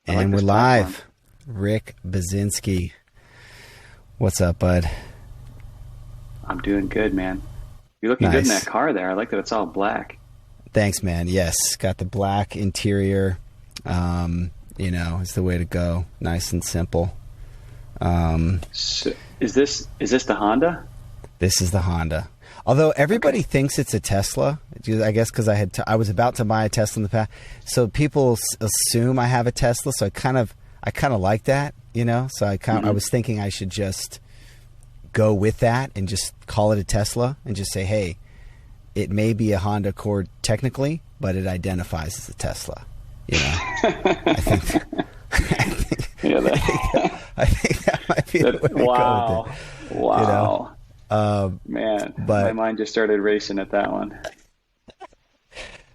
I like And we're this live. platform. Rick Buczynski. What's up, bud? I'm doing good, man. You're looking good in Nice. that car there. I like that it's all black. Thanks, man. Yes, got the black interior. It's the way to go. Nice and simple. So, is this the Honda? This is the Honda. Although everybody thinks it's a Tesla, I guess because I was about to buy a Tesla in the past, so people assume I have a Tesla. So I kind of like that, So I was thinking I should just go with that and just call it a Tesla and just say, hey, it may be a Honda Accord technically, but it identifies as a Tesla. I think. I think that might be the way to go with it. Wow. Man, but my mind just started racing at that one.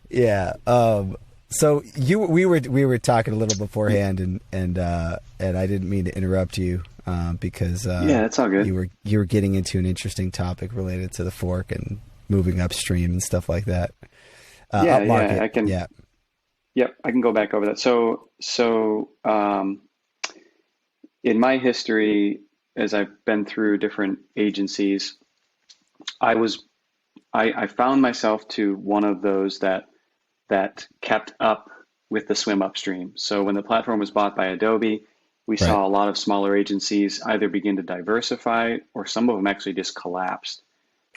Yeah. So we were talking a little beforehand, and I didn't mean to interrupt you because yeah, that's all good. You were getting into an interesting topic related to the fork and moving upstream and stuff like that. Upmarket. I can. Yeah. Yep, I can go back over that. So in my history, as I've been through different agencies, I found myself to one of those that kept up with the swim upstream. So when the platform was bought by Adobe, we saw a lot of smaller agencies either begin to diversify, or some of them actually just collapsed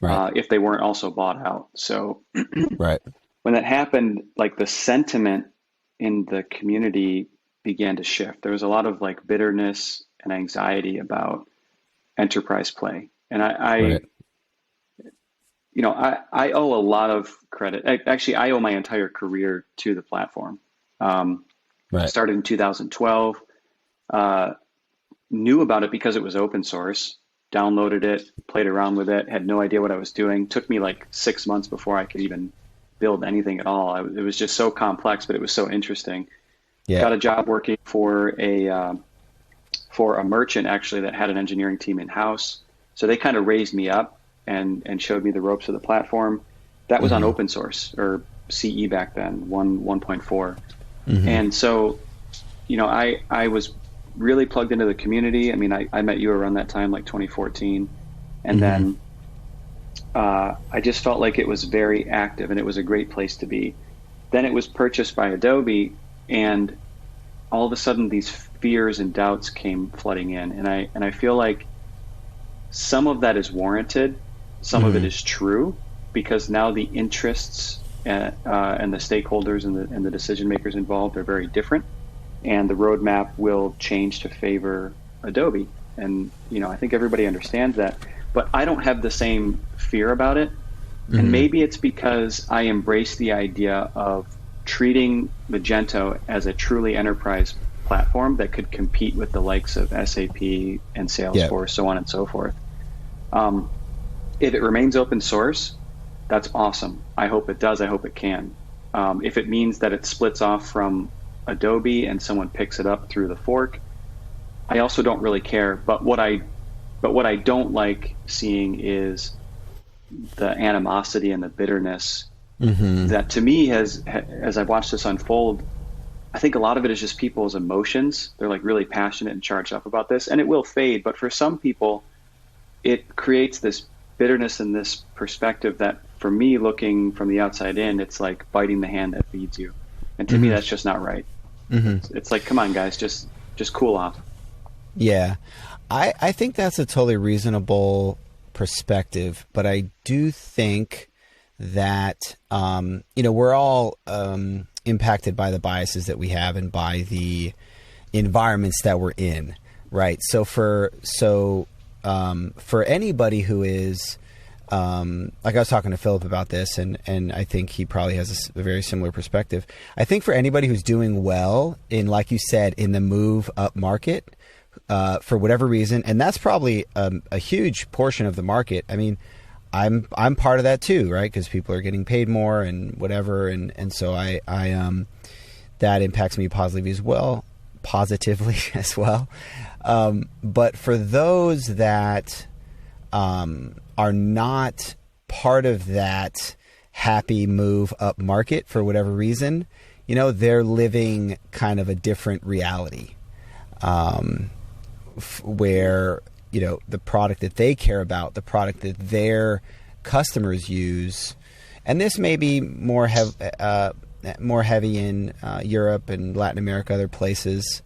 if they weren't also bought out. So when that happened, like the sentiment in the community began to shift. There was a lot of like bitterness and anxiety about enterprise play. And I owe a lot of credit. Actually, I owe my entire career to the platform. I started in 2012, knew about it because it was open source, downloaded it, played around with it, had no idea what I was doing. Took me like 6 months before I could even build anything at all. It was just so complex, but it was so interesting. Yeah. Got a job working for a merchant actually that had an engineering team in-house. So they kind of raised me up and showed me the ropes of the platform. That was on open source, or CE back then, 1.4. And so, I was really plugged into the community. I mean, I met you around that time, like 2014. And then I just felt like it was very active and it was a great place to be. Then it was purchased by Adobe, and all of a sudden these fears and doubts came flooding in. And I feel like some of that is warranted. Some of it is true, because now the interests and the stakeholders and the decision makers involved are very different, and the roadmap will change to favor Adobe. And I think everybody understands that, but I don't have the same fear about it. And maybe it's because I embrace the idea of treating Magento as a truly enterprise platform that could compete with the likes of SAP and Salesforce, so on and so forth. If it remains open source, that's awesome. I hope it does. I hope it can. If it means that it splits off from Adobe and someone picks it up through the fork, I also don't really care. But what I don't like seeing is the animosity and the bitterness that, to me, as I've watched this unfold, I think a lot of it is just people's emotions. They're like really passionate and charged up about this, and it will fade. But for some people, it creates this bitterness and this perspective that, for me, looking from the outside in, it's like biting the hand that feeds you. And to me, that's just not right. It's like, come on, guys, just cool off. Yeah. I think that's a totally reasonable perspective, but I do think that, we're all impacted by the biases that we have and by the environments that we're in, right? So for anybody who is, like I was talking to Philip about this, and I think he probably has a very similar perspective. I think for anybody who's doing well in, like you said, in the move up market, for whatever reason, and that's probably a huge portion of the market. I mean, I'm part of that too, right? Because people are getting paid more and whatever, and so I that impacts me positively as well. But for those that are not part of that happy move up market for whatever reason, they're living kind of a different reality, where, the product that they care about, the product that their customers use, and this may be more heavy in Europe and Latin America, other places,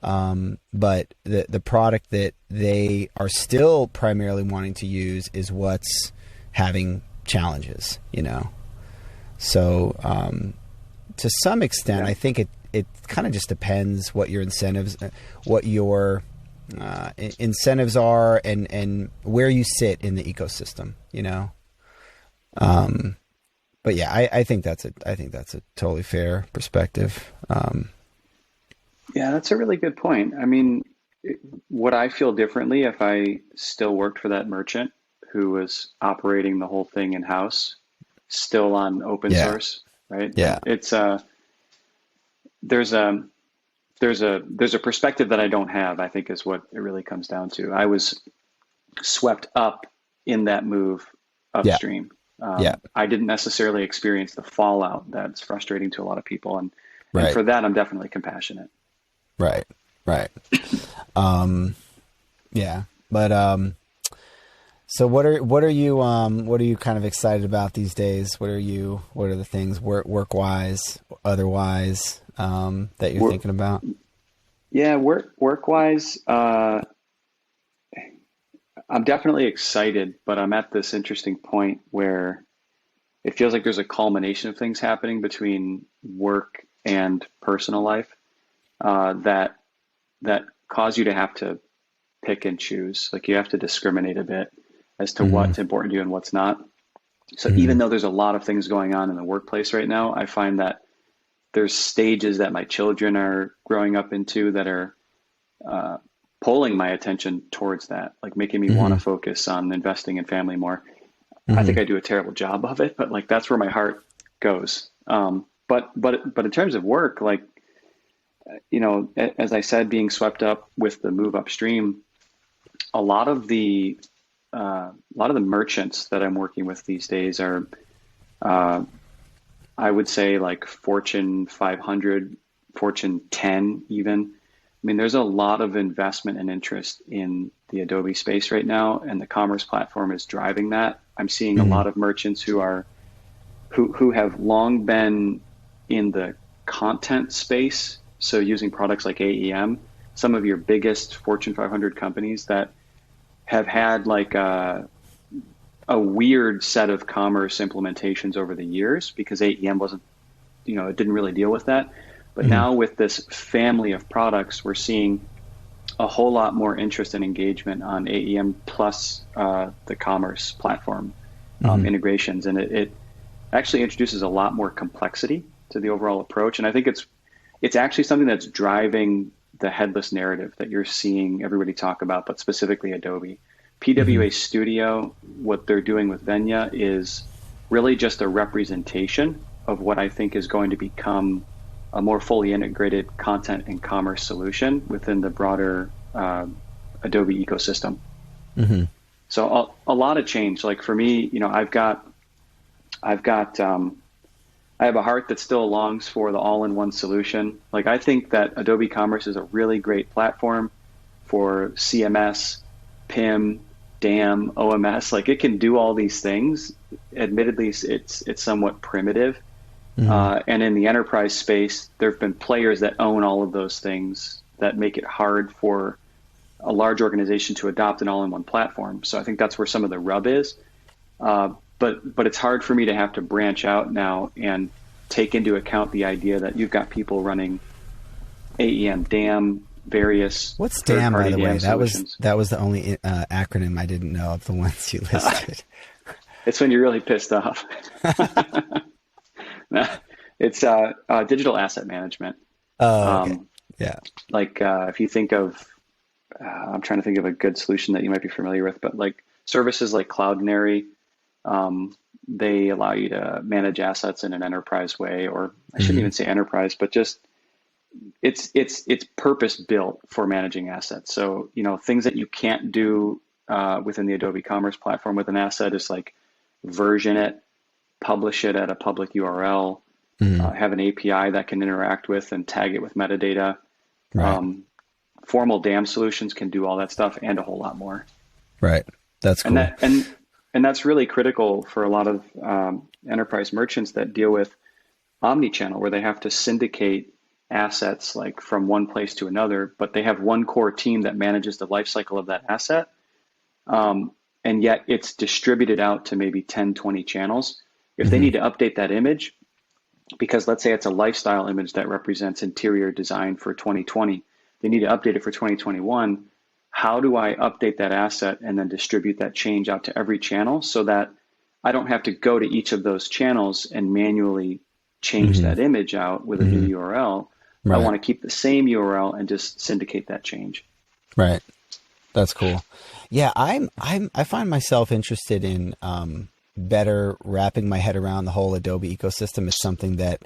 but the product that they are still primarily wanting to use is what's having challenges, So to some extent, I think it kind of just depends what your incentives are and where you sit in the ecosystem, But yeah, I think that's a totally fair perspective. Yeah, that's a really good point. I mean, would I feel differently if I still worked for that merchant who was operating the whole thing in-house, still on open source, right? Yeah. It's there's a perspective that I don't have, I think is what it really comes down to. I was swept up in that move upstream. I didn't necessarily experience the fallout that's frustrating to a lot of people. And for that, I'm definitely compassionate. Right. Yeah. But, so what are you kind of excited about these days? What are the things work wise, otherwise, that you're thinking about? Yeah. Work wise, I'm definitely excited, but I'm at this interesting point where it feels like there's a culmination of things happening between work and personal life, that cause you to have to pick and choose. Like you have to discriminate a bit as to what's important to you and what's not. So even though there's a lot of things going on in the workplace right now, I find that there's stages that my children are growing up into that are pulling my attention towards that, like making me want to focus on investing in family more. I think I do a terrible job of it, but like that's where my heart goes. But in terms of work, like, as I said, being swept up with the move upstream, a lot of the merchants that I'm working with these days are, I would say, like Fortune 500, Fortune 10 even. I mean, there's a lot of investment and interest in the Adobe space right now, and the commerce platform is driving that. I'm seeing a lot of merchants who have long been in the content space, so using products like AEM. Some of your biggest Fortune 500 companies that have had like a weird set of commerce implementations over the years because AEM wasn't, it didn't really deal with that. But now with this family of products, we're seeing a whole lot more interest and engagement on AEM plus the commerce platform integrations. And it actually introduces a lot more complexity to the overall approach. And I think it's actually something that's driving the headless narrative that you're seeing everybody talk about, but specifically Adobe. PWA Studio, what they're doing with Venya is really just a representation of what I think is going to become a more fully integrated content and commerce solution within the broader Adobe ecosystem. So a lot of change. Like for me, I have a heart that still longs for the all-in-one solution. Like I think that Adobe Commerce is a really great platform for CMS, PIM, DAM, OMS. Like it can do all these things. Admittedly, it's somewhat primitive. And in the enterprise space, there have been players that own all of those things that make it hard for a large organization to adopt an all-in-one platform. So I think that's where some of the rub is. But it's hard for me to have to branch out now and take into account the idea that you've got people running AEM, DAM, various. What's DAM, by the way? Solutions. That was the only acronym I didn't know of the ones you listed. It's when you're really pissed off. It's digital asset management. Oh, okay. Yeah. Like if you think of, I'm trying to think of a good solution that you might be familiar with, but like services like Cloudinary, they allow you to manage assets in an enterprise way, or I shouldn't even say enterprise, but just it's purpose built for managing assets. So, things that you can't do within the Adobe Commerce platform with an asset is like version it, publish it at a public URL, have an API that can interact with and tag it with metadata. Right. Formal DAM solutions can do all that stuff and a whole lot more. Right. That's cool. And that's really critical for a lot of enterprise merchants that deal with omni-channel, where they have to syndicate assets like from one place to another, but they have one core team that manages the life cycle of that asset. And yet it's distributed out to maybe 10, 20 channels. If they need to update that image, because let's say it's a lifestyle image that represents interior design for 2020, they need to update it for 2021. How do I update that asset and then distribute that change out to every channel so that I don't have to go to each of those channels and manually change that image out with a new URL? Right. I want to keep the same URL and just syndicate that change. Right. That's cool. Yeah, I find myself interested in better wrapping my head around the whole Adobe ecosystem. Is something that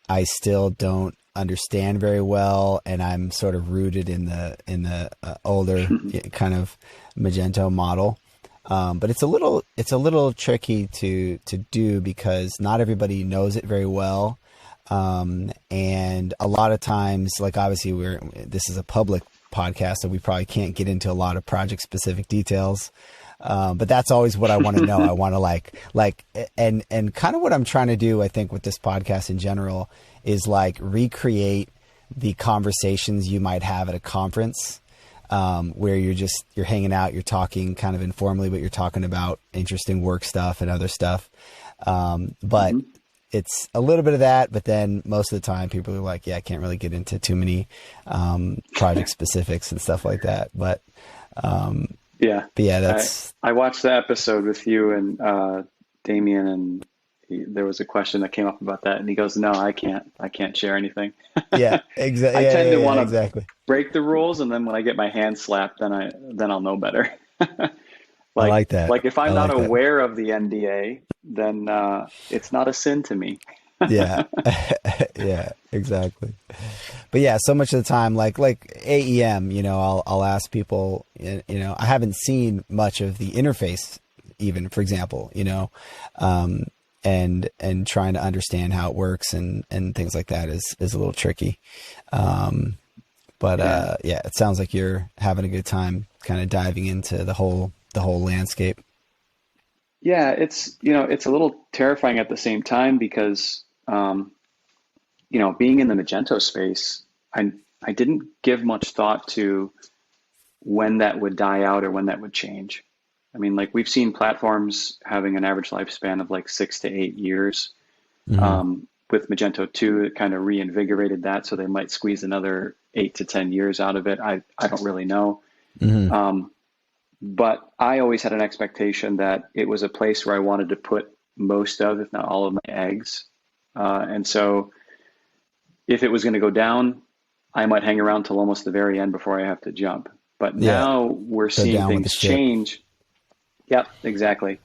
I still don't understand very well, and I'm sort of rooted in the older kind of Magento model. But it's a little tricky to do because not everybody knows it very well. And a lot of times, like obviously this is a public podcast, so we probably can't get into a lot of project specific details. But that's always what I want to know. I want to and kind of what I'm trying to do, I think, with this podcast in general is like recreate the conversations you might have at a conference, where you're hanging out, you're talking kind of informally, but you're talking about interesting work stuff and other stuff. But it's a little bit of that, but then most of the time people are like, yeah, I can't really get into too many, project specifics and stuff like that. But yeah, I watched the episode with you and Damien, and there was a question that came up about that, and he goes, "No, I can't share anything." Yeah, exactly. I tend to want to exactly break the rules, and then when I get my hand slapped, then I'll know better. I like that. Like if I'm not aware of the NDA, then it's not a sin to me. Yeah, yeah, exactly. But yeah, so much of the time, like AEM, I'll ask people, I haven't seen much of the interface, even, for example, and trying to understand how it works and things like that is a little tricky. But yeah, it sounds like you're having a good time kind of diving into the whole landscape. Yeah, it's a little terrifying at the same time because being in the Magento space, I didn't give much thought to when that would die out or when that would change. I mean, like we've seen platforms having an average lifespan of like 6 to 8 years. With Magento 2, it kind of reinvigorated that, so they might squeeze another 8 to 10 years out of it. I don't really know. But I always had an expectation that it was a place where I wanted to put most of, if not all of my eggs. And so if it was going to go down, I might hang around till almost the very end before I have to jump. But now we're seeing things change. Yep, exactly.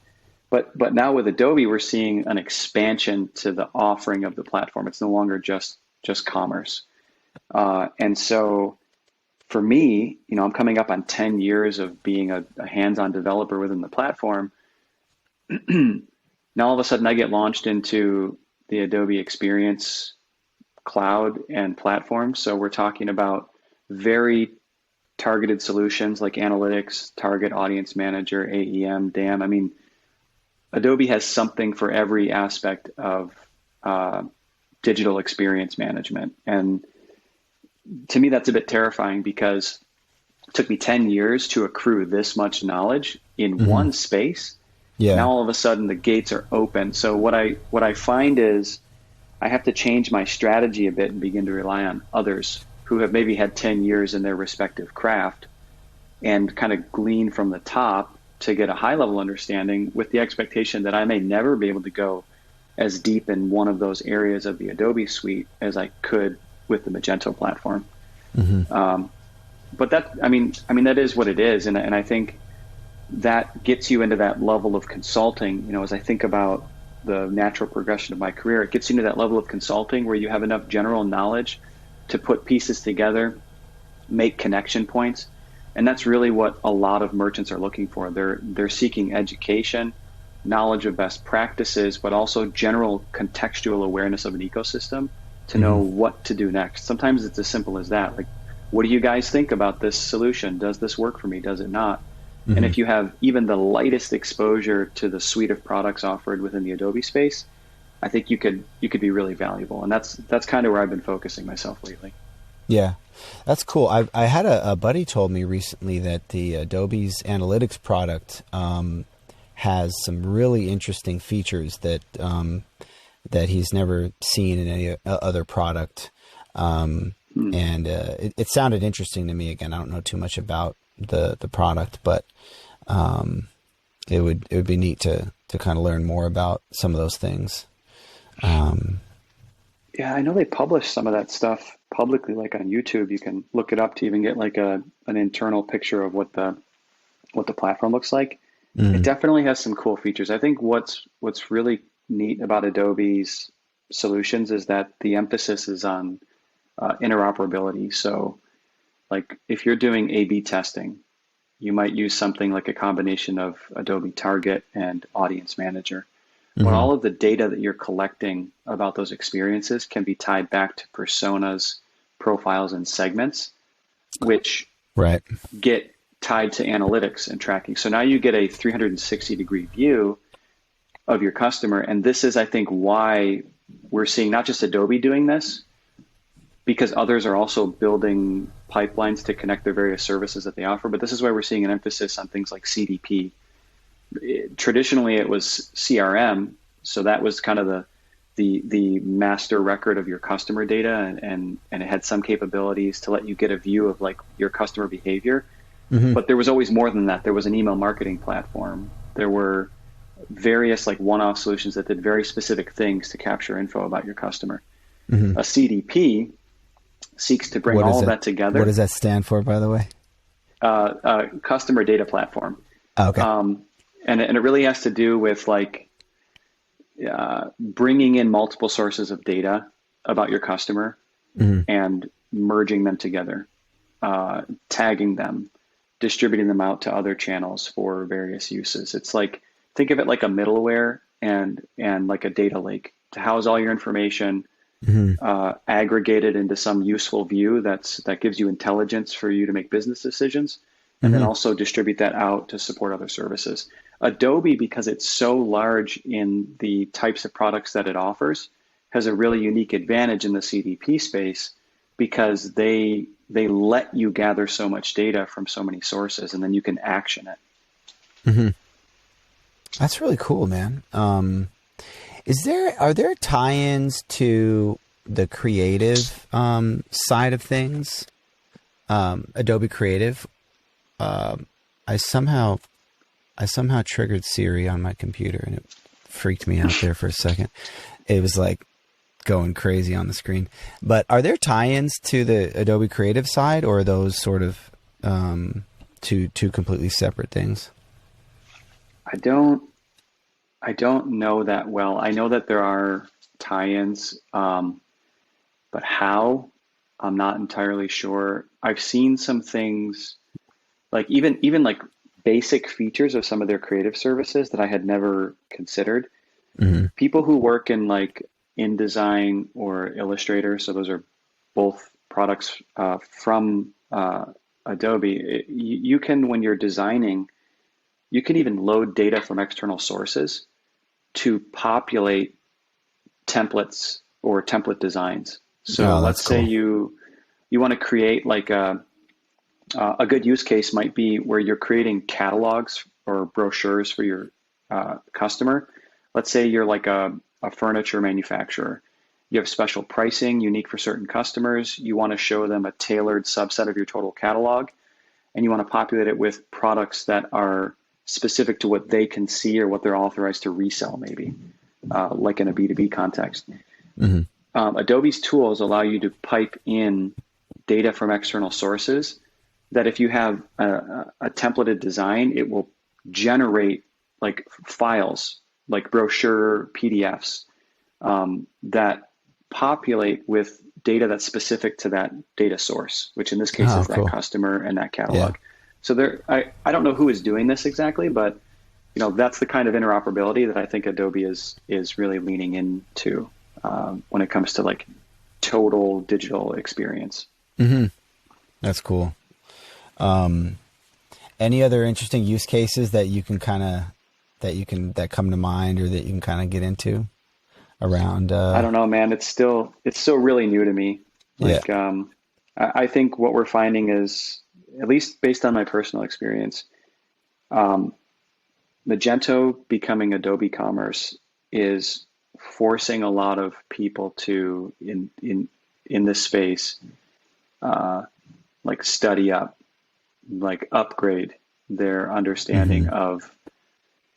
But now with Adobe, we're seeing an expansion to the offering of the platform. It's no longer just commerce. And so for me, I'm coming up on 10 years of being a hands-on developer within the platform. Now all of a sudden I get launched into the Adobe Experience Cloud and platform. So we're talking about very targeted solutions like analytics, target audience manager, AEM, DAM. I mean, Adobe has something for every aspect of digital experience management. And to me, that's a bit terrifying because it took me 10 years to accrue this much knowledge in one space. Yeah. Now all of a sudden the gates are open. So what I find is I have to change my strategy a bit and begin to rely on others who have maybe had 10 years in their respective craft and kind of glean from the top to get a high level understanding, with the expectation that I may never be able to go as deep in one of those areas of the Adobe suite as I could with the Magento platform. But that, I mean, that is what it is. And I think that gets you into that level of consulting. As I think about the natural progression of my career, it gets you into that level of consulting where you have enough general knowledge to put pieces together, make connection points. And that's really what a lot of merchants are looking for. They're seeking education knowledge of best practices, but also general contextual awareness of an ecosystem to know what to do next. Sometimes it's as simple as that. Like, what do you guys think about this solution? Does this work for me? Does it not? And if you have even the lightest exposure to the suite of products offered within the Adobe space, I think you could be really valuable. And that's kind of where I've been focusing myself lately. Yeah, that's cool. I had a buddy told me recently that the Adobe's analytics product has some really interesting features that that he's never seen in any other product. And it sounded interesting to me. Again, I don't know too much about the product, but it would be neat to kind of learn more about some of those things. Yeah, I know they publish some of that stuff publicly, like on YouTube. You can look it up to even get like an internal picture of what the platform looks like. It definitely has some cool features. I think what's really neat about Adobe's solutions is that the emphasis is on interoperability. So, like if you're doing A/B testing, you might use something like a combination of Adobe Target and Audience Manager. When all of the data that you're collecting about those experiences can be tied back to personas, profiles, and segments, which get tied to analytics and tracking. So now you get a 360-degree view of your customer. And this is, I think, why we're seeing not just Adobe doing this, because others are also building pipelines to connect their various services that they offer. But this is why we're seeing an emphasis on things like CDP. Traditionally, it was CRM, so that was kind of the master record of your customer data, and it had some capabilities to let you get a view of like your customer behavior. But there was always more than that. There was an email marketing platform. There were various like one-off solutions that did very specific things to capture info about your customer. A CDP seeks to bring all of that together. What does that stand for, by the way? Customer data platform. Oh, okay. And it really has to do with like bringing in multiple sources of data about your customer and merging them together, tagging them, distributing them out to other channels for various uses. It's like, think of it like a middleware and like a data lake to house all your information, aggregated into some useful view that gives you intelligence for you to make business decisions, and then also distribute that out to support other services. Adobe, because it's so large in the types of products that it offers, has a really unique advantage in the CDP space because they let you gather so much data from so many sources, and then you can action it. That's really cool, man. Are there tie-ins to the creative side of things? Adobe Creative. I somehow triggered Siri on my computer, and it freaked me out there for a second. It was like going crazy on the screen. But are there tie-ins to the Adobe Creative side, or are those sort of two completely separate things? I don't know that well. I know that there are tie-ins, but how, I'm not entirely sure. I've seen some things like even like basic features of some of their creative services that I had never considered. People who work in like InDesign or Illustrator, so those are both products from Adobe. You can, when you're designing, you can even load data from external sources to populate templates or template designs. So let's say you want to create like a good use case might be where you're creating catalogs or brochures for your customer. Let's say you're like a furniture manufacturer. You have special pricing unique for certain customers. You want to show them a tailored subset of your total catalog, and you want to populate it with products that are specific to what they can see or what they're authorized to resell, maybe, like in a B2B context. Adobe's tools allow you to pipe in data from external sources that if you have a templated design, it will generate like files, like brochure PDFs that populate with data that's specific to that data source, which in this case is that customer and that catalog. So I don't know who is doing this exactly, but that's the kind of interoperability that I think Adobe is really leaning into when it comes to like total digital experience. Mm-hmm. That's cool. Any other interesting use cases that you can that come to mind, or that you can kind of get into around? I don't know, man. It's still really new to me. Yeah. Like, I think what we're finding is, at least based on my personal experience, Magento becoming Adobe Commerce is forcing a lot of people to in this space, like study up, like upgrade their understanding of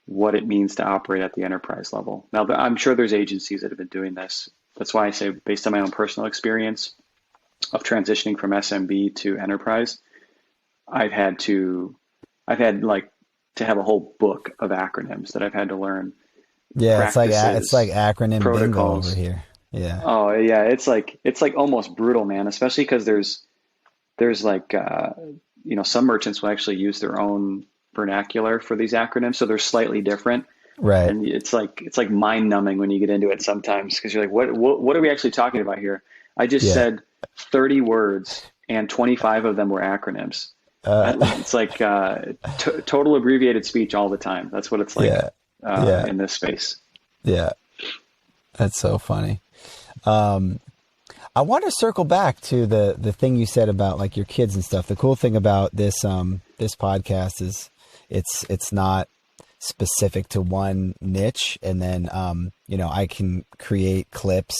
what it means to operate at the enterprise level. Now, I'm sure there's agencies that have been doing this. That's why I say, based on my own personal experience of transitioning from SMB to enterprise, I've had like to have a whole book of acronyms that I've had to learn. Yeah, it's like acronym protocols bingo over here. Yeah. Oh yeah, it's like almost brutal, man. Especially because there's like some merchants will actually use their own vernacular for these acronyms, so they're slightly different. Right. And it's like mind numbing when you get into it sometimes, because you're like, what are we actually talking about here? I just said 30 words and 25 of them were acronyms. It's like total abbreviated speech all the time. That's what it's like in this space. Yeah, that's so funny. I want to circle back to the thing you said about like your kids and stuff. The cool thing about this this podcast is it's not specific to one niche, and then I can create clips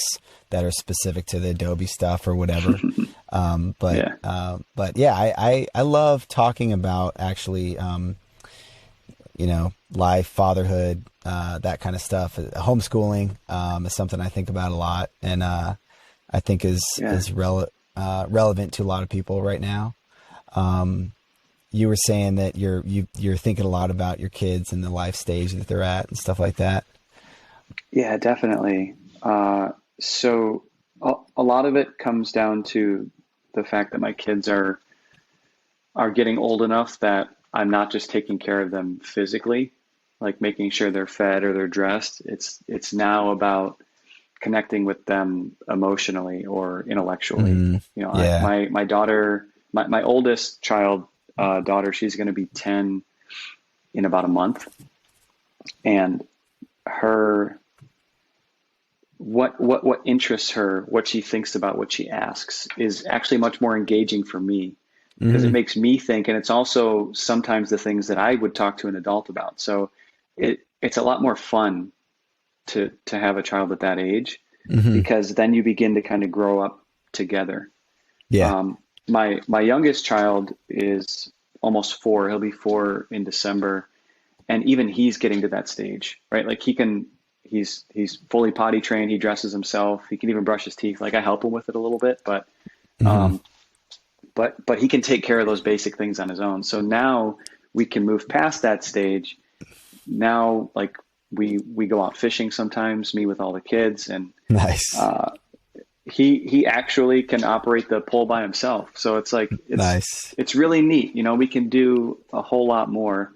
that are specific to the Adobe stuff or whatever. But I love talking about actually life, fatherhood, that kind of stuff. Homeschooling is something I think about a lot, and I think is relevant to a lot of people right now. You were saying that you're thinking a lot about your kids and the life stage that they're at and stuff like that. Yeah, definitely. So a lot of it comes down to the fact that my kids are getting old enough that I'm not just taking care of them physically, like making sure they're fed or they're dressed. It's now about connecting with them emotionally or intellectually. My daughter, my oldest child, daughter, she's going to be 10 in about a month, and her what interests her, what she thinks about, what she asks is actually much more engaging for me, because it makes me think, and it's also sometimes the things that I would talk to an adult about. So it's a lot more fun to have a child at that age, because then you begin to kind of grow up together. My youngest child is almost 4. He'll be 4 in December. And even he's getting to that stage, right? Like he's fully potty trained. He dresses himself. He can even brush his teeth. Like I help him with it a little bit, but he can take care of those basic things on his own. So now we can move past that stage. Now, like we go out fishing sometimes, me with all the kids, and nice. He actually can operate the pole by himself. So it's like, nice. It's really neat. We can do a whole lot more.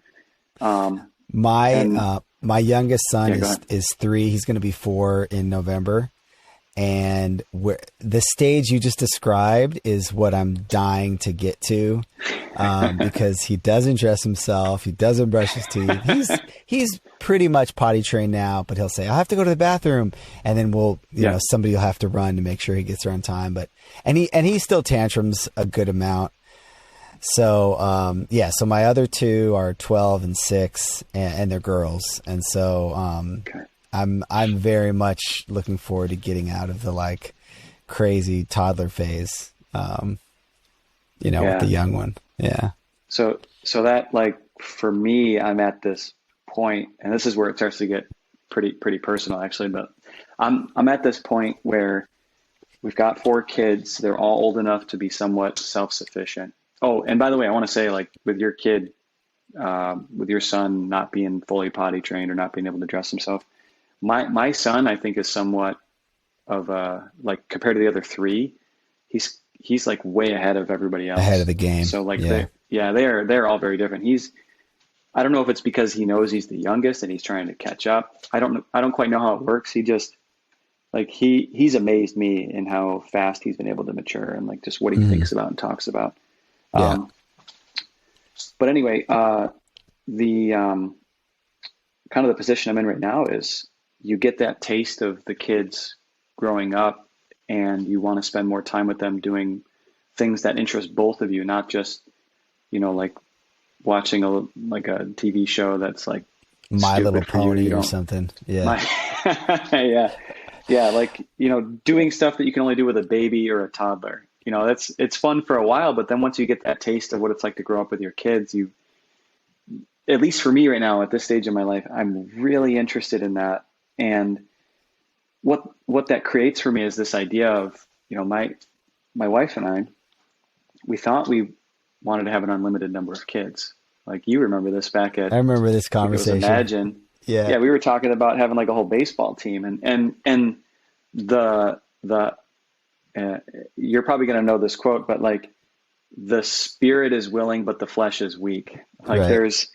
My youngest son is 3. He's going to be 4 in November. And the stage you just described is what I'm dying to get to, because he doesn't dress himself. He doesn't brush his teeth. He's pretty much potty trained now, but he'll say, I'll have to go to the bathroom. And then somebody will have to run to make sure he gets there on time. And he still tantrums a good amount. So, so my other 2 are 12 and 6 and they're girls. And so, I'm very much looking forward to getting out of the like crazy toddler phase, with the young one. Yeah. So that, like, for me, I'm at this point, and this is where it starts to get pretty personal actually, but I'm at this point where we've got 4 kids. They're all old enough to be somewhat self-sufficient. Oh, and by the way, I want to say, like, with your kid, with your son not being fully potty trained or not being able to dress himself, my son, I think, is somewhat of like, compared to the other 3, he's like way ahead of everybody else. Ahead of the game. So like, they're all very different. I don't know if it's because he knows he's the youngest and he's trying to catch up. I don't quite know how it works. He just like he's amazed me in how fast he's been able to mature and like just what he Mm, thinks about and talks about. yeah. Um, but anyway, the kind of the position I'm in right now is you get that taste of the kids growing up and you want to spend more time with them doing things that interest both of you, not just, like watching a TV show that's like My Little stupid for you. You Pony or don't something. Yeah. my yeah. Yeah, like, doing stuff that you can only do with a baby or a toddler. It's fun for a while, but then once you get that taste of what it's like to grow up with your kids, at least for me right now at this stage in my life, I'm really interested in that. And what that creates for me is this idea of, my wife and I, we thought we wanted to have an unlimited number of kids. Like you remember this back I at, remember this I think it was conversation. Imagine. Yeah. Yeah, we were talking about having like a whole baseball team, and the you're probably going to know this quote, but like the spirit is willing, but the flesh is weak. Like Right.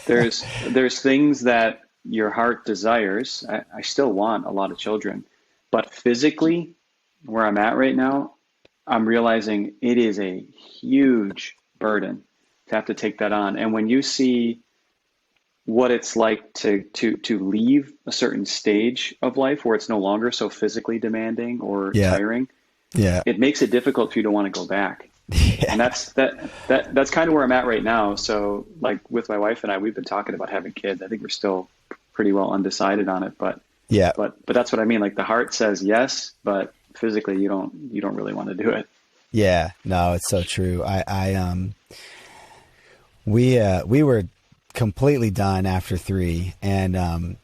there's things that your heart desires. I still want a lot of children, but physically, where I'm at right now, I'm realizing it is a huge burden to have to take that on. And when you see what it's like to leave a certain stage of life where it's no longer so physically demanding or Yeah. tiring, Yeah. it makes it difficult for you to want to go back. And Yeah. that's kind of where I'm at right now. So like with my wife and I, we've been talking about having kids. I think we're still pretty well undecided on it, but Yeah. but that's what I mean. Like the heart says yes, but physically you don't really want to do it. Yeah. No, it's so true. We were completely done after 3, and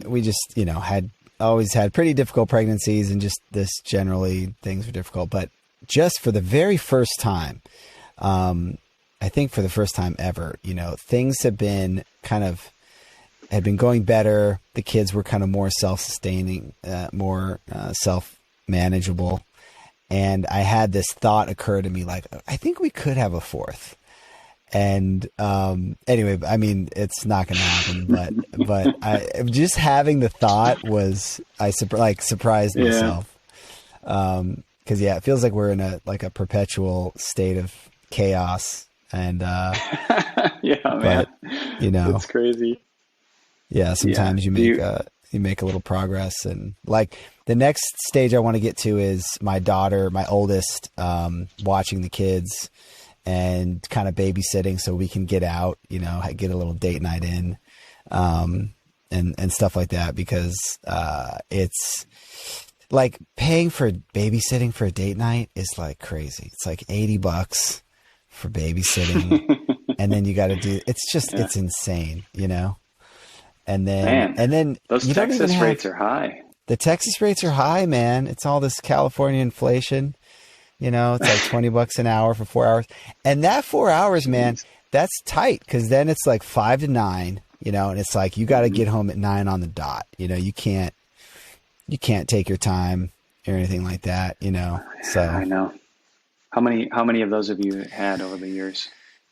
we just had always had pretty difficult pregnancies, and just this generally things were difficult. But just for the very first time, I think for the first time ever, things had been going better. The kids were kind of more self-sustaining, more self-manageable. And I had this thought occur to me, like, I think we could have a 4th. And anyway, I mean, it's not going to happen, but just having the thought was, surprised Yeah. myself. Cause it feels like we're in a perpetual state of chaos, and Yeah, man. It's crazy. sometimes Yeah. you make a little progress, and like the next stage I want to get to is my daughter, my oldest, watching the kids and kind of babysitting so we can get out, get a little date night in, and stuff like that, because it's like paying for babysitting for a date night is like crazy. It's like $80 for babysitting. And then you got to do, it's insane, and Man, then those you don't even Texas have, rates are high. the Texas rates are high, man. It's all this California inflation. It's like $20 an hour for 4 hours. And that 4 hours, man, that's tight, because then it's like 5 to 9, and it's like you got to get home at 9 on the dot. You can't take your time or anything like that, So I know. How many of those have you had over the years?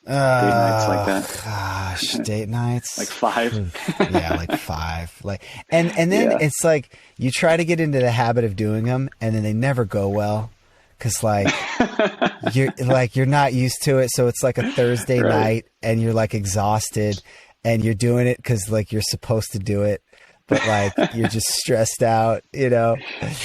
Date nights like that? Gosh, date nights. Like 5? Yeah, like 5. And then Yeah. it's like you try to get into the habit of doing them, and then they never go well. Cause you're not used to it. So it's like a Thursday Right. night, and you're like exhausted, and you're doing it cause like you're supposed to do it, but like you're just stressed out, Yeah.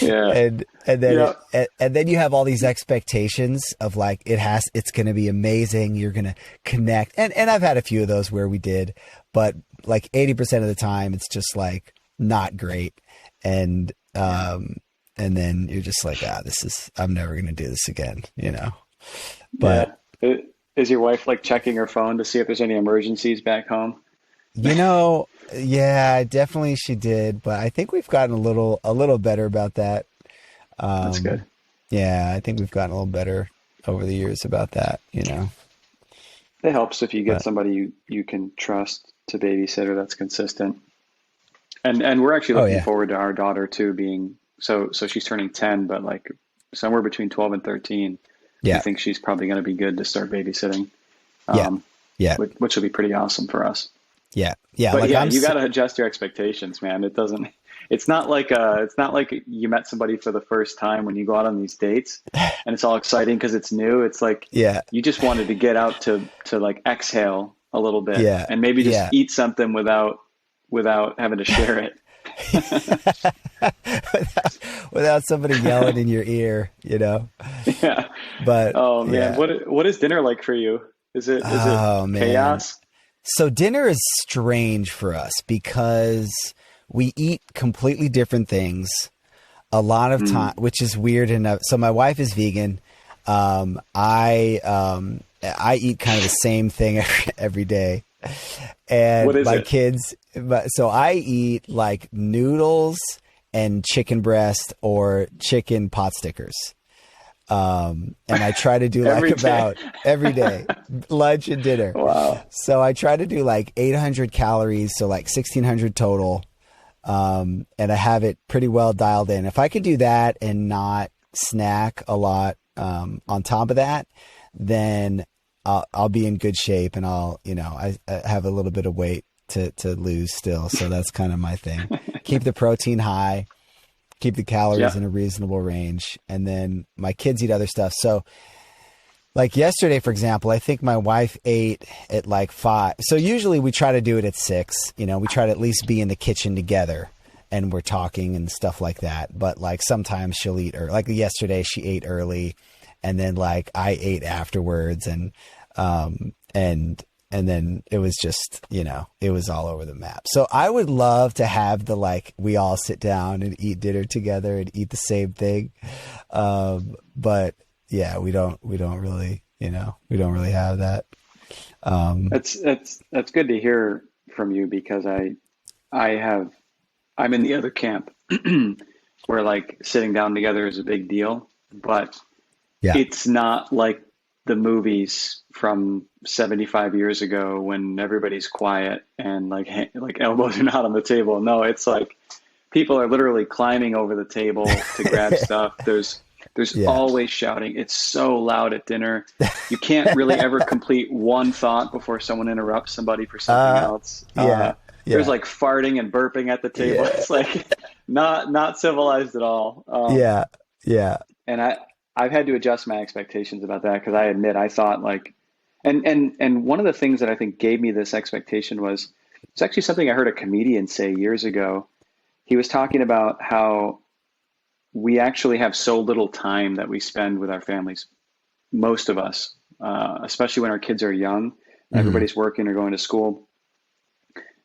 and then Yeah. and then you have all these expectations of like it's going to be amazing. You're going to connect. And I've had a few of those where we did, but like 80% of the time it's just like not great. And then you're just like, I'm never going to do this again, But, Yeah. Is your wife like checking her phone to see if there's any emergencies back home? yeah, definitely she did. But I think we've gotten a little better about that. That's good. Yeah, I think we've gotten a little better over the years about that, It helps if you get But somebody you can trust to babysit, or that's consistent. And we're actually looking yeah. forward to our daughter too being so she's turning 10, but like somewhere between 12 and 13. I Yeah. think she's probably going to be good to start babysitting. Yeah. Yeah. which will be pretty awesome for us. Yeah. Yeah. But Like yeah, you got to adjust your expectations, man. It's not like you met somebody for the first time when you go out on these dates and it's all exciting because it's new. It's like yeah. you just wanted to get out to like exhale a little bit Yeah. and maybe just Yeah. eat something without having to share it. without somebody yelling in your ear, Yeah. but Oh man, yeah. what is dinner like for you? Is it Oh man. chaos? So dinner is strange for us because we eat completely different things a lot of time, which is weird enough. So my wife is vegan. I eat kind of the same thing every day. And What is my it? kids, so I eat like noodles and chicken breast or chicken pot stickers. And I try to do like Every day. about every day, lunch and dinner. Wow. So I try to do like 800 calories, so like 1600 total. And I have it pretty well dialed in. If I could do that and not snack a lot on top of that, then I'll be in good shape, and I have a little bit of weight to lose still. So that's kind of my thing. Keep the protein high, keep the calories in a reasonable range, and then my kids eat other stuff. So like yesterday, for example, I think my wife ate at like 5. So usually we try to do it at 6. We try to at least be in the kitchen together and we're talking and stuff like that. But like sometimes she'll eat, or like yesterday she ate early, and then like I ate afterwards, and then it was just, it was all over the map. So I would love to have we all sit down and eat dinner together and eat the same thing. But yeah, we don't really, we don't really have that. That's good to hear from you, because I'm in the other camp where like sitting down together is a big deal, but Yeah. it's not like the movies from 75 years ago when everybody's quiet and like elbows are not on the table. No, it's like people are literally climbing over the table to grab stuff. There's Yeah. always shouting. It's so loud at dinner. You can't really ever complete one thought before someone interrupts somebody for something else. Yeah. There's like farting and burping at the table. Yeah. It's like not civilized at all. Yeah. Yeah. And I've had to adjust my expectations about that, because I admit I thought like, and one of the things that I think gave me this expectation was, it's actually something I heard a comedian say years ago. He was talking about how we actually have so little time that we spend with our families, most of us, especially when our kids are young, everybody's working or going to school.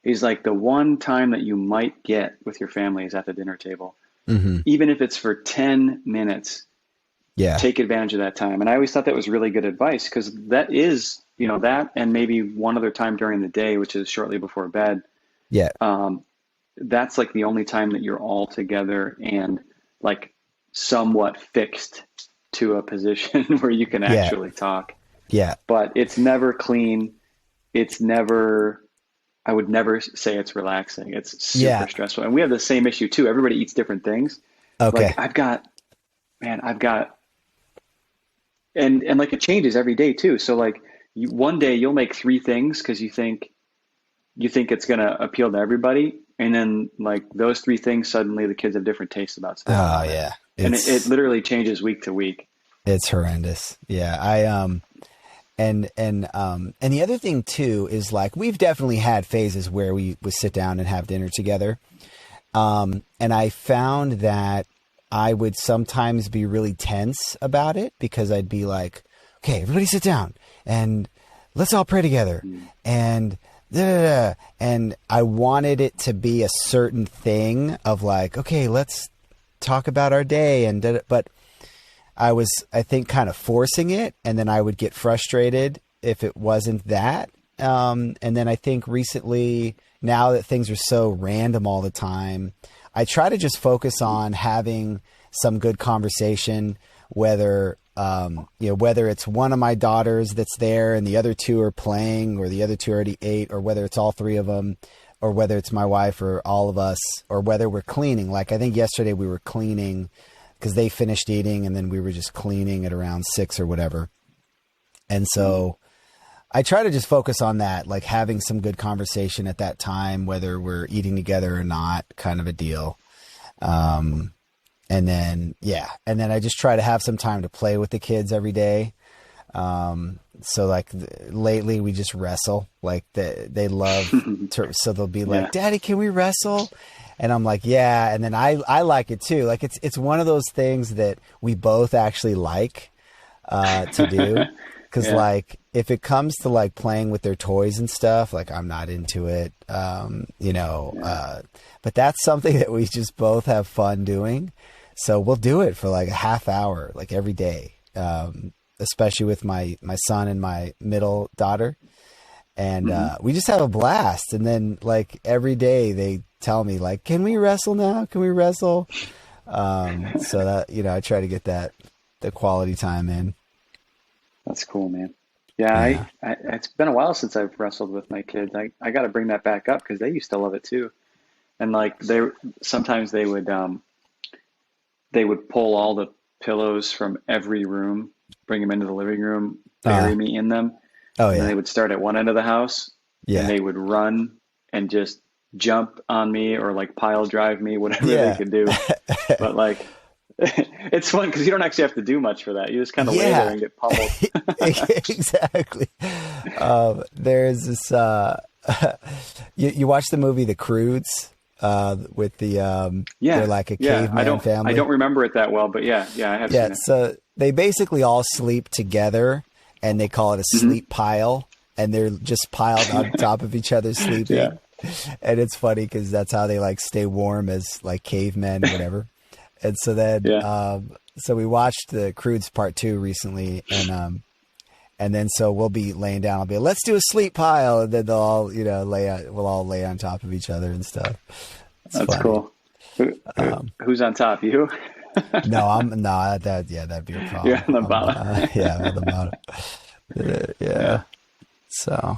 He's like, the one time that you might get with your family is at the dinner table. Even if it's for 10 minutes, take advantage of that time. And I always thought that was really good advice, because that is, that and maybe one other time during the day, which is shortly before bed. Yeah. That's like the only time that you're all together and like somewhat fixed to a position where you can actually talk. Yeah. But it's never clean. I would never say it's relaxing. It's super stressful. And we have the same issue too. Everybody eats different things. Okay. Like I've got, and like it changes every day too. So like one day you'll make 3 things because you think it's going to appeal to everybody. And then like those 3 things, suddenly the kids have different tastes about stuff. Oh yeah. And it literally changes week to week. It's horrendous. Yeah. And the other thing too is like, we've definitely had phases where we would sit down and have dinner together. And I found that I would sometimes be really tense about it, because I'd be like, okay, everybody sit down and let's all pray together. And and I wanted it to be a certain thing of like, okay, let's talk about our day. But I was, I think, kind of forcing it, and then I would get frustrated if it wasn't that. And then I think recently, now that things are so random all the time, I try to just focus on having some good conversation, whether it's one of my daughters that's there and the other 2 are playing, or the other 2 already ate, or whether it's all 3 of them, or whether it's my wife or all of us, or whether we're cleaning. Like I think yesterday we were cleaning because they finished eating, and then we were just cleaning at around 6 or whatever. And so I try to just focus on that, like having some good conversation at that time, whether we're eating together or not, kind of a deal. And then I just try to have some time to play with the kids every day. So like lately we just wrestle, like they love to, so they'll be like, Daddy, can we wrestle? And I'm like, yeah. And then I like it too. Like it's one of those things that we both actually like, to do. Cause like if it comes to like playing with their toys and stuff, like I'm not into it. But that's something that we just both have fun doing. So we'll do it for like a half hour, like every day. Especially with my son and my middle daughter. And, we just have a blast. And then like every day they tell me like, can we wrestle now? Can we wrestle? So that, I try to get the quality time in. That's cool, man. Yeah, I it's been a while since I've wrestled with my kids. I got to bring that back up because they used to love it too. And like sometimes they would pull all the pillows from every room, bring them into the living room, bury me in them. Oh yeah. And they would start at one end of the house, and they would run and just jump on me or like pile drive me, whatever they could do. But like, it's fun because you don't actually have to do much for that. You just kind of lay there and get pummeled. Exactly. There's this, you watch the movie The Croods, with the, they're like a caveman family. I don't remember it that well, but I have seen it. So they basically all sleep together and they call it a sleep pile, and they're just piled on top of each other sleeping. Yeah. And it's funny because that's how they like stay warm as like cavemen or whatever. And so then, so we watched the Croods Part 2 recently, and then so we'll be laying down. I'll be like, let's do a sleep pile, and then they'll all, we'll all lay on top of each other and stuff. That's funny. Cool. Who's on top? You? That'd be a problem. You're on the bottom. I'm on the bottom. Yeah. So,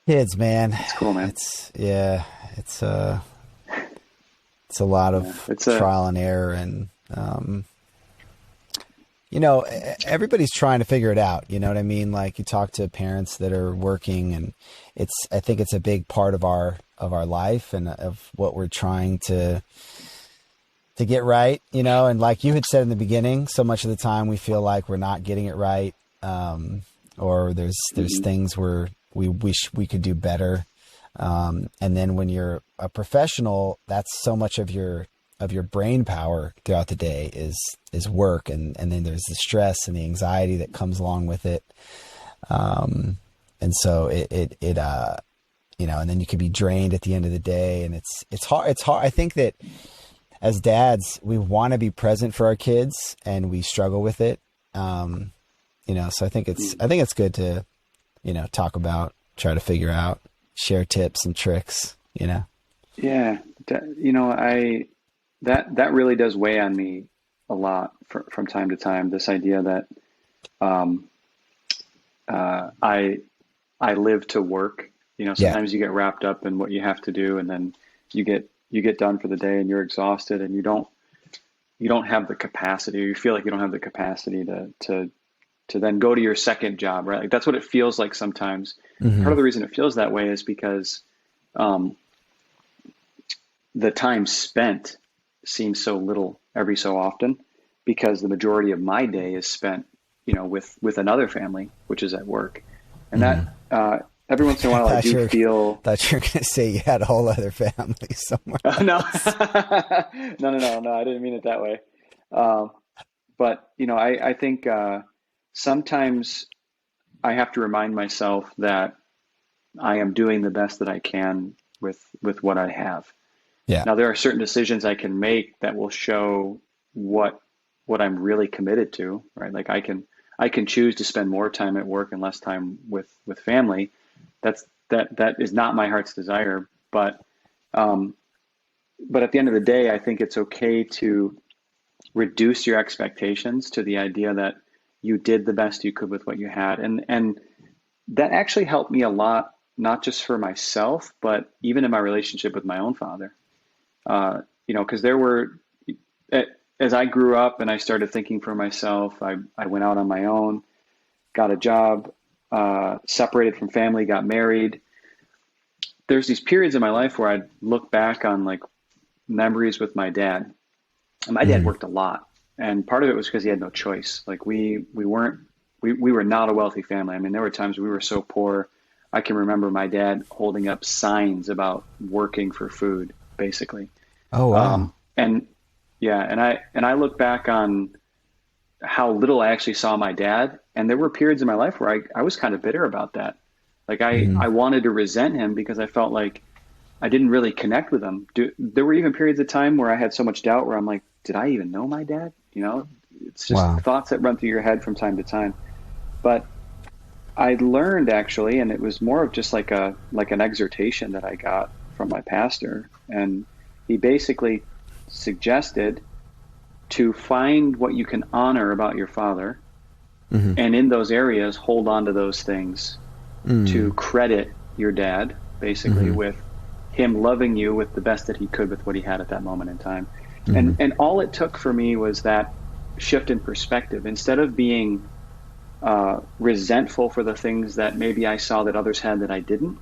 kids, man. It's cool, man. It's a lot of trial and error, and everybody's trying to figure it out. You know what I mean? Like you talk to parents that are working, and I think it's a big part of our life and of what we're trying to get right. And like you had said in the beginning, so much of the time we feel like we're not getting it right, or there's things where we wish we could do better. And then when you're a professional, that's so much of your brain power throughout the day is work. And then there's the stress and the anxiety that comes along with it. And so it and then you can be drained at the end of the day, and it's hard. It's hard. I think that as dads, we want to be present for our kids, and we struggle with it. So I think it's good to, talk about, try to figure out, share tips and tricks, Yeah. That really does weigh on me a lot from time to time. This idea that I live to work. Sometimes you get wrapped up in what you have to do, and then you get done for the day, and you're exhausted, and you don't have the capacity, or you feel like you don't have the capacity to then go to your second job, right? Like that's what it feels like sometimes. Mm-hmm. Part of the reason it feels that way is because the time spent seems so little every so often, because the majority of my day is spent, with another family, which is at work. And that every once in a while I do feel... thought you were going to say you had a whole other family somewhere. No. No, I didn't mean it that way. But, I think sometimes I have to remind myself that I am doing the best that I can with what I have. Yeah. Now there are certain decisions I can make that will show what I'm really committed to, right? Like I can choose to spend more time at work and less time with family. That is not my heart's desire, but at the end of the day, I think it's okay to reduce your expectations to the idea that you did the best you could with what you had. And that actually helped me a lot, not just for myself, but even in my relationship with my own father. Because there were, as I grew up and I started thinking for myself, I went out on my own, got a job, separated from family, got married. There's these periods in my life where I'd look back on like memories with my dad. And my dad worked a lot. And part of it was because he had no choice. Like we were not a wealthy family. I mean, there were times we were so poor. I can remember my dad holding up signs about working for food, basically. Oh, wow. And yeah, and I look back on how little I actually saw my dad. And there were periods in my life where I was kind of bitter about that. Like I wanted to resent him because I felt like I didn't really connect with him. There were even periods of time where I had so much doubt where I'm like, did I even know my dad? You know, it's just thoughts that run through your head from time to time. But I learned actually, and it was more of just like an exhortation that I got from my pastor. And he basically suggested to find what you can honor about your father. And in those areas, hold on to those things to credit your dad, basically with him loving you with the best that he could with what he had at that moment in time. And all it took for me was that shift in perspective. Instead of being resentful for the things that maybe I saw that others had that I didn't,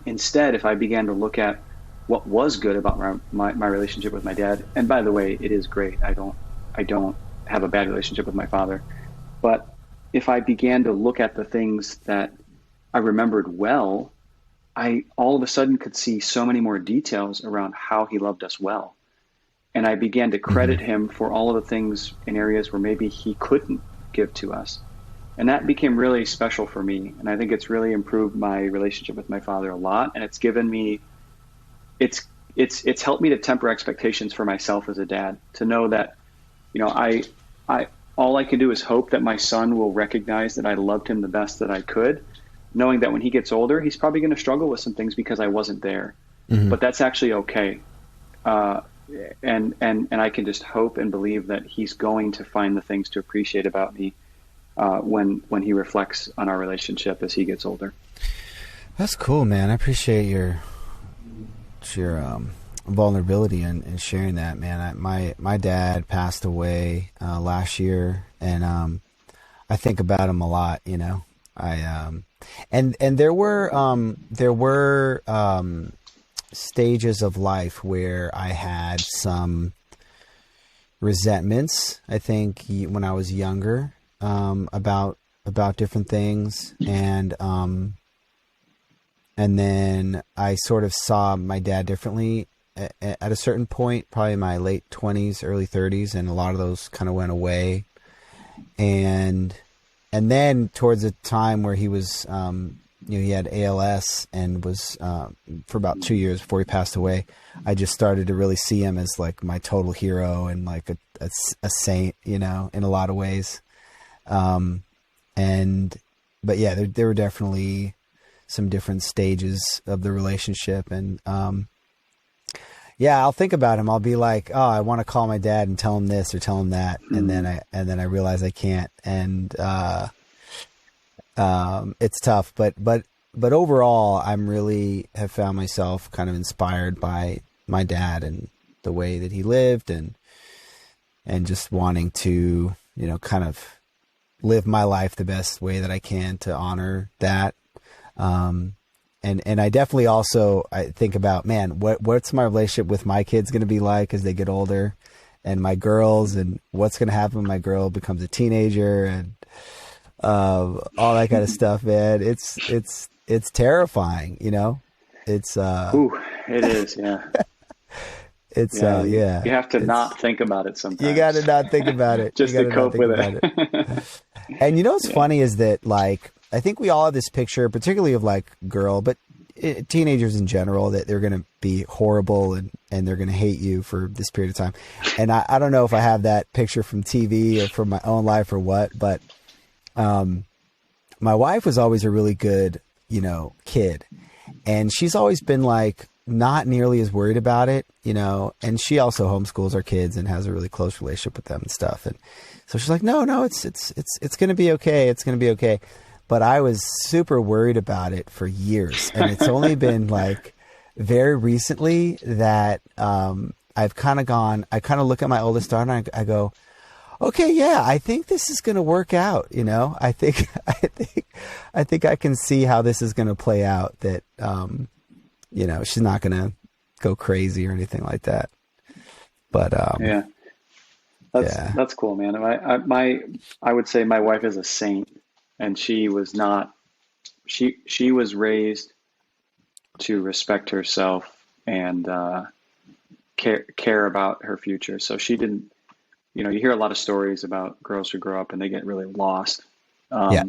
instead, if I began to look at what was good about my relationship with my dad, and by the way, it is great. I don't have a bad relationship with my father. But if I began to look at the things that I remembered well, I all of a sudden could see so many more details around how he loved us well. And I began to credit him for all of the things in areas where maybe he couldn't give to us. And that became really special for me. And I think it's really improved my relationship with my father a lot. And it's given me, it's helped me to temper expectations for myself as a dad, to know that, you know, I all I can do is hope that my son will recognize that I loved him the best that I could, knowing that when he gets older, he's probably going to struggle with some things because I wasn't there. But that's actually okay. And I can just hope and believe that he's going to find the things to appreciate about me when he reflects on our relationship as he gets older. That's cool, man. I appreciate your vulnerability and sharing that, man. My dad passed away last year, and I think about him a lot. You know, and there were stages of life where I had some resentments, I think, when I was younger, about different things. And then I sort of saw my dad differently at a certain point, probably in my late 20s, early 30s. And a lot of those kind of went away. And then towards a time where he was, he had ALS and was, for about 2 years before he passed away, I just started to really see him as like my total hero and like a saint, you know, in a lot of ways. But yeah, there were definitely some different stages of the relationship. And, yeah, I'll think about him. I'll be like, oh, I want to call my dad and tell him this or tell him that. And then I realize I can't. And, it's tough, but overall, I'm really have found myself kind of inspired by my dad and the way that he lived and just wanting to, you know, kind of live my life the best way that I can to honor that. And I definitely also, I think about, man, what's my relationship with my kids going to be like as they get older, and my girls, and what's going to happen when my girl becomes a teenager, and all that kind of stuff, man. It's terrifying, you know. It's it is, yeah. It's yeah. You have to not think about it sometimes. You got to not think about it. Just to cope with it. And you know what's funny is that, like, I think we all have this picture, particularly of like girl, but teenagers in general, that they're going to be horrible and they're going to hate you for this period of time. And I don't know if I have that picture from TV or from my own life or what, but my wife was always a really good, you know, kid, and she's always been like not nearly as worried about it, you know, and she also homeschools our kids and has a really close relationship with them and stuff. And so she's like, no, it's going to be okay. It's going to be okay. But I was super worried about it for years. And it's only been like very recently that I kind of look at my oldest daughter and I go, okay, yeah, I think this is going to work out. I think, I think I can see how this is going to play out, that, she's not going to go crazy or anything like that. But, Yeah, that's cool, man. I would say my wife is a saint, and she was not. She was raised to respect herself and care about her future. So she didn't. You hear a lot of stories about girls who grow up and they get really lost. yeah,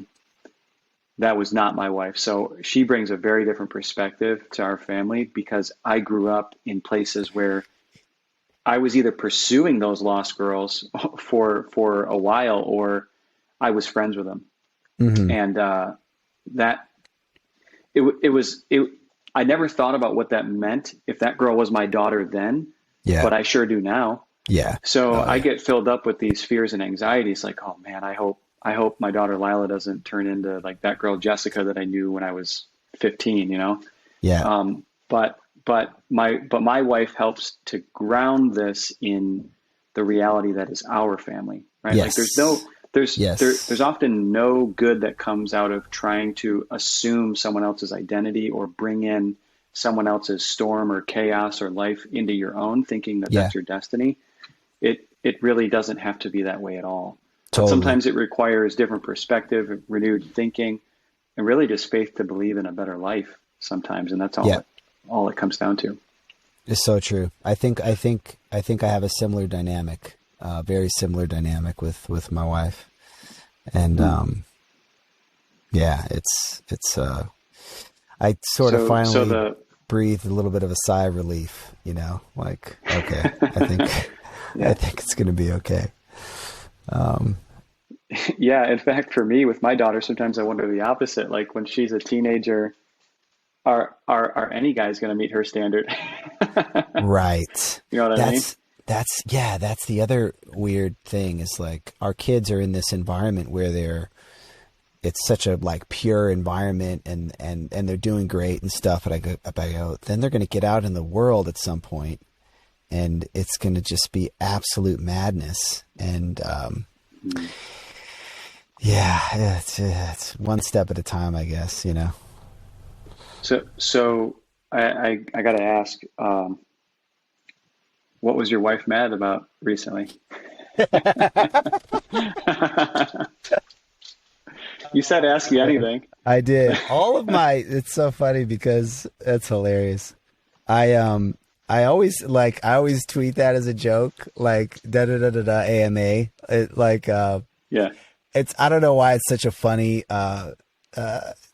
That was not my wife. So she brings a very different perspective to our family, because I grew up in places where I was either pursuing those lost girls for a while, or I was friends with them. hmm, And that it was it. I never thought about what that meant if that girl was my daughter then, yeah, but I sure do now. yeah, So oh, I yeah, get filled up with these fears and anxieties, like, oh man, I hope my daughter Lila doesn't turn into like that girl Jessica that I knew when I was 15. yeah, But my wife helps to ground this in the reality that is our family, right? Like yes, there's yes, often no good that comes out of trying to assume someone else's identity or bring in someone else's storm or chaos or life into your own, thinking that yeah, that's your destiny. It really doesn't have to be that way at all. But totally. sometimes it requires different perspective, renewed thinking, and really just faith to believe in a better life sometimes. And that's Yeah, all it comes down to. it's so true. I think I have a similar dynamic, very similar dynamic with my wife. And, Hmm. yeah, I sort of So finally the breathed a little bit of a sigh of relief, like, okay, I think, I yeah. think it's going to be okay. Um, Yeah, in fact, for me with my daughter, sometimes I wonder the opposite. Like when she's a teenager, are any guys going to meet her standard? right. You know what I mean? That's the other weird thing is like our kids are in this environment where it's such a like pure environment and they're doing great and stuff. And I go, then they're going to get out in the world at some point and it's going to just be absolute madness. And, Hmm. yeah, it's one step at a time, I guess, So I got to ask, what was your wife mad about recently? You said ask me anything. I did it's so funny because that's hilarious. I always tweet that as a joke, like da da da da da AMA. Yeah. I don't know why it's such a funny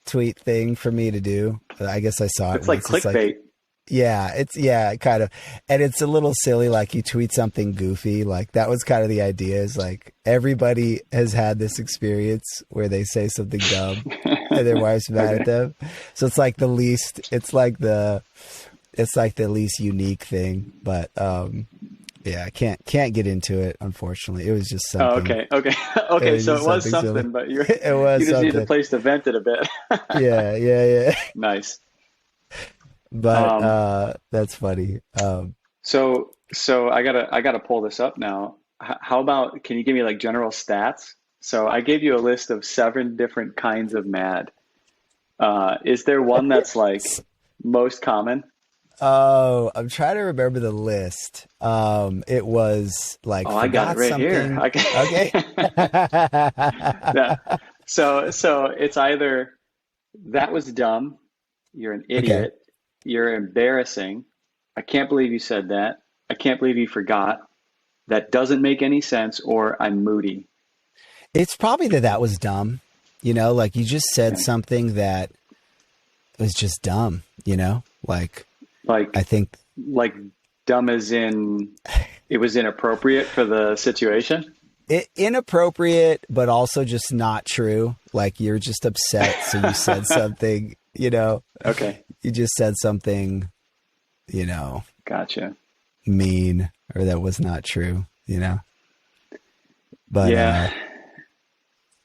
tweet thing for me to do. But I guess I saw it It's like once. It's like, clickbait. yeah, kind of, and it's a little silly. Like you tweet something goofy, like that was kind of the idea. Is like everybody has had this experience where they say something dumb and their wife's mad at Okay. them. So it's like the least. It's like the least unique thing, but yeah, I can't get into it. Unfortunately, it was just Oh, something. okay. Okay. It Okay. was So just it was something silly. something, but It you was just needed a something. place to vent it a bit. Yeah, yeah, yeah. Nice. But Um, that's funny. so I gotta pull this up now. How about, can you give me like general stats? So I gave you a list of 7 different kinds of mad. Is there one that's like most common? Oh, I'm trying to remember the list. It was like Oh, I got it forgot right here. something. Okay. Okay. Yeah. So it's either that was dumb, you're an Okay. idiot, you're embarrassing, I can't believe you said that, I can't believe you forgot, that doesn't make any sense, or I'm moody. It's probably that was dumb. Like you just said Okay. something that was just dumb, Like I Like think like dumb as in it was inappropriate for the situation. inappropriate, but also just not true. Like you're just upset, so you said something, Okay. you just said something, you know, Gotcha. mean or that was not true. But Yeah.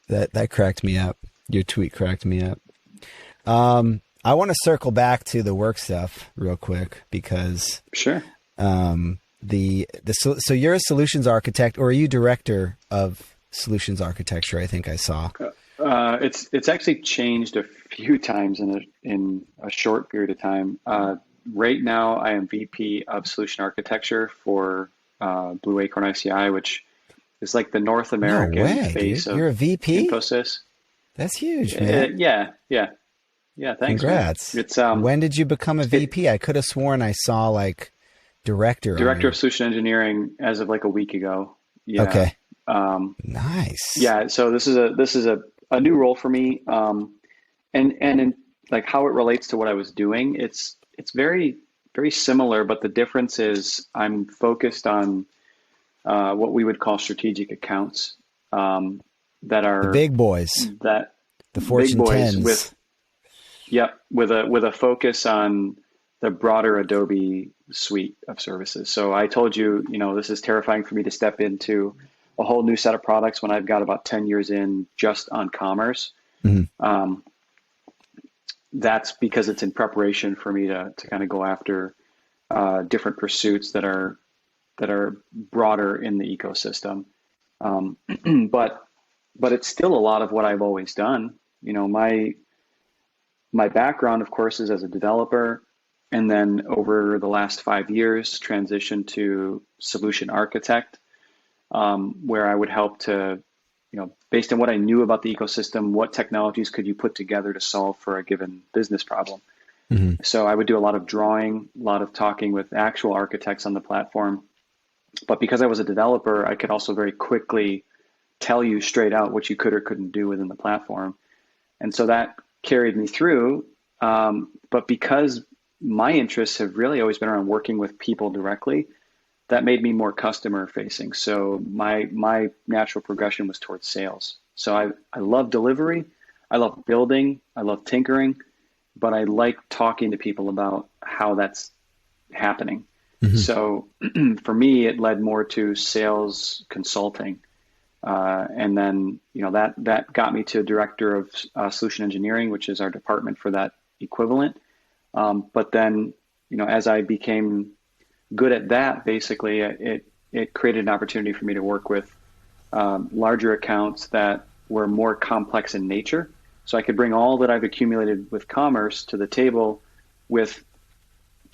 that cracked me up. Your tweet cracked me up. I want to circle back to the work stuff real quick because Sure. so you're a solutions architect, or are you director of solutions architecture? I think I saw. It's actually changed a few times in a short period of time. Right now, I am VP of Solution Architecture for Blue Acorn ICI, which is like the North No American way, face dude. of You're a VP? Infosys. That's huge, man. Yeah. Thanks, man. Congrats. It's When did you become a VP? I could have sworn I saw like director on Director your... of Solution Engineering as of like a week ago. Yeah. Okay. Um, Nice. yeah. So this is a new role for me. And in like how it relates to what I was doing, it's very very similar, but the difference is I'm focused on what we would call strategic accounts that The are big boys, that the big Fortune boys 10s. with a focus on the broader Adobe suite of services. So I told you, this is terrifying for me to step into a whole new set of products when I've got about 10 years in just on commerce. Mhm. That's because it's in preparation for me to kind of go after different pursuits that are broader in the ecosystem. Um, but it's still a lot of what I've always done. My background, of course, is as a developer, and then over the last 5 years, transitioned to solution architect, where I would help to, based on what I knew about the ecosystem, what technologies could you put together to solve for a given business problem. Mhm. So I would do a lot of drawing, a lot of talking with actual architects on the platform. But because I was a developer, I could also very quickly tell you straight out what you could or couldn't do within the platform. And so that carried me through. But because my interests have really always been around working with people directly, that made me more customer facing. So my natural progression was towards sales. So I love delivery, I love building, I love tinkering, but I like talking to people about how that's happening. Mhm. So for me, it led more to sales consulting. And then, that got me to director of solution engineering, which is our department for that equivalent. But then, as I became good at that, basically, it created an opportunity for me to work with larger accounts that were more complex in nature. So I could bring all that I've accumulated with commerce to the table with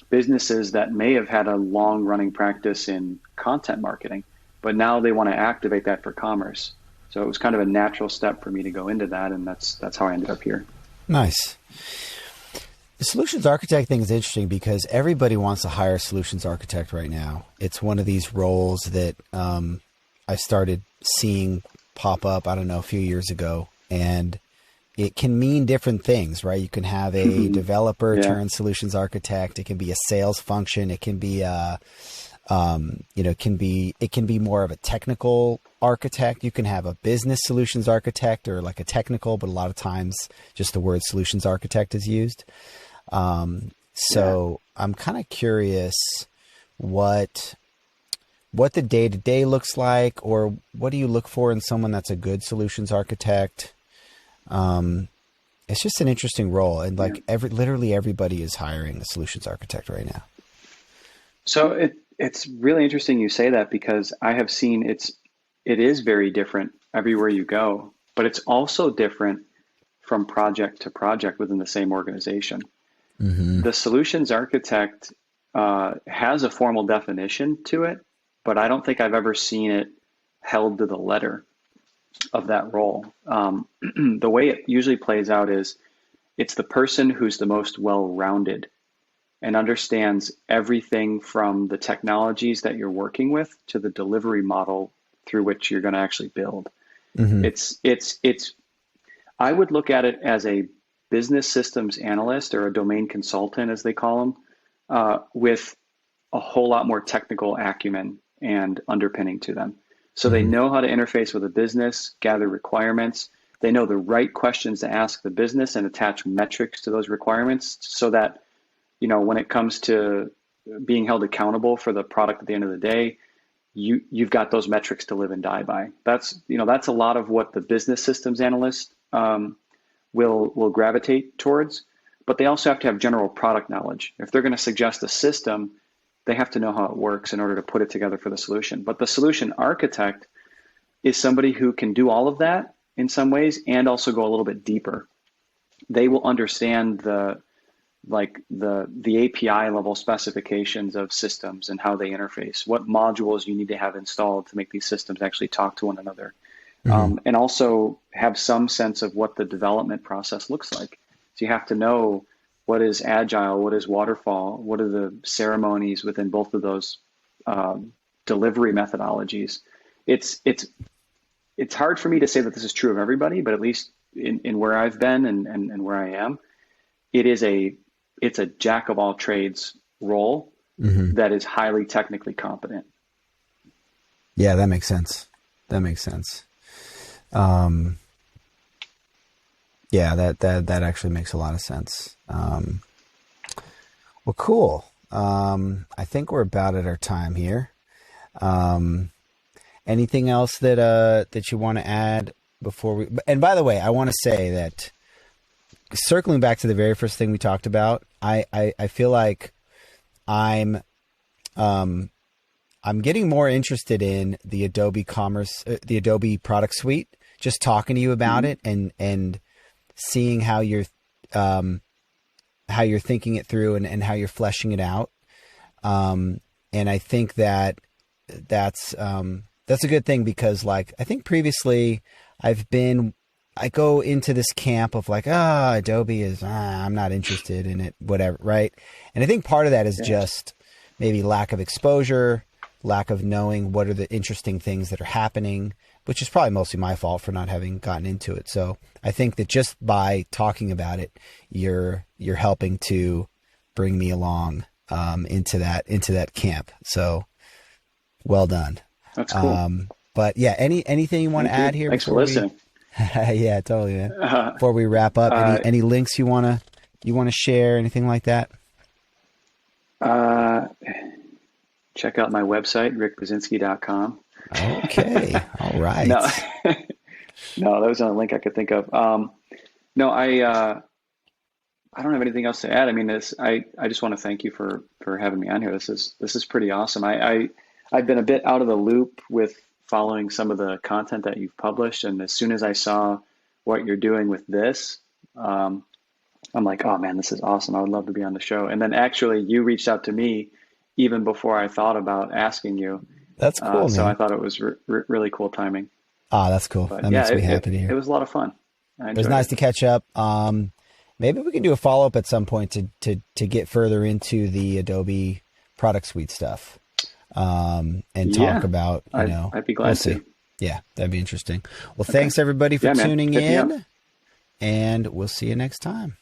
businesses that may have had a long running practice in content marketing, but now they want to activate that for commerce. So it was kind of a natural step for me to go into that, and that's how I ended up here. Nice. The solutions architect thing is interesting because everybody wants to hire a solutions architect right now. It's one of these roles that I started seeing pop up, I don't know, a few years ago. And it can mean different things, right? You can have a developer Yeah. turn solutions architect. It can be a sales function. It can be it can be more of a technical architect. You can have a business solutions architect or like a technical, but a lot of times just the word solutions architect is used. So I'm kind of curious what the day-to-day looks like, or what do you look for in someone that's a good solutions architect? It's just an interesting role, and like literally everybody is hiring a solutions architect right now. So it's really interesting you say that, because I have seen it is very different everywhere you go, but it's also different from project to project within the same organization. Mm-hmm. The solutions architect has a formal definition to it, but I don't think I've ever seen it held to the letter of that role. The way it usually plays out is it's the person who's the most well-rounded and understands everything from the technologies that you're working with to the delivery model through which you're going to actually build. Mm-hmm. It's I would look at it as a business systems analyst or a domain consultant, as they call them, with a whole lot more technical acumen and underpinning to them. So they know how to interface with a business, gather requirements. They know the right questions to ask the business and attach metrics to those requirements so that, when it comes to being held accountable for the product at the end of the day, you've got those metrics to live and die by. That's a lot of what the business systems analyst will gravitate towards, but they also have to have general product knowledge. If they're going to suggest a system, They have to know how it works in order to put it together for the solution. But the solution architect is somebody who can do all of that in some ways and also go a little bit deeper. They will understand the API level specifications of systems and how they interface, what modules you need to have installed to make these systems actually talk to one another. And also have some sense of what the development process looks like. So you have to know what is agile, what is waterfall, what are the ceremonies within both of those delivery methodologies. It's hard for me to say that this is true of everybody, but at least in where I've been and where I am, it's a jack of all trades role that is highly technically competent. Yeah, that makes sense. Yeah, that actually makes a lot of sense. Well, cool. I think we're about at our time here. Anything else that you want to add before we? And by the way, I want to say that circling back to the very first thing we talked about, I feel like I'm getting more interested in the Adobe the Adobe product suite. Just talking to you about it and seeing how you're thinking it through and how you're fleshing it out. And I think that's a good thing because, like, I think previously I go into this camp of like, Adobe is, I'm not interested in it, whatever. Right. And I think part of that is just maybe lack of exposure, lack of knowing what are the interesting things that are happening, which is probably mostly my fault for not having gotten into it. So I think that just by talking about it, you're helping to bring me along into that camp. So well done. That's cool. But yeah, anything you want to add here? Thanks for listening. Yeah, totally, man. Before we wrap up, any links you want to share, anything like that? Check out my website, rickbuczynski.com. Okay. All right. No, that was the only link I could think of. No, I don't have anything else to add. I mean, I just want to thank you for having me on here. This is pretty awesome. I've been a bit out of the loop with following some of the content that you've published, and as soon as I saw what you're doing with this, I'm like, oh man, this is awesome. I would love to be on the show. And then actually, you reached out to me even before I thought about asking you. That's cool. So I thought it was really cool timing. That's cool. But that makes me happy to hear. It was a lot of fun. It was nice to catch up. Maybe we can do a follow-up at some point to get further into the Adobe product suite stuff and talk about, I'd be glad to. Yeah, that'd be interesting. Well, thanks everybody for tuning in, and we'll see you next time.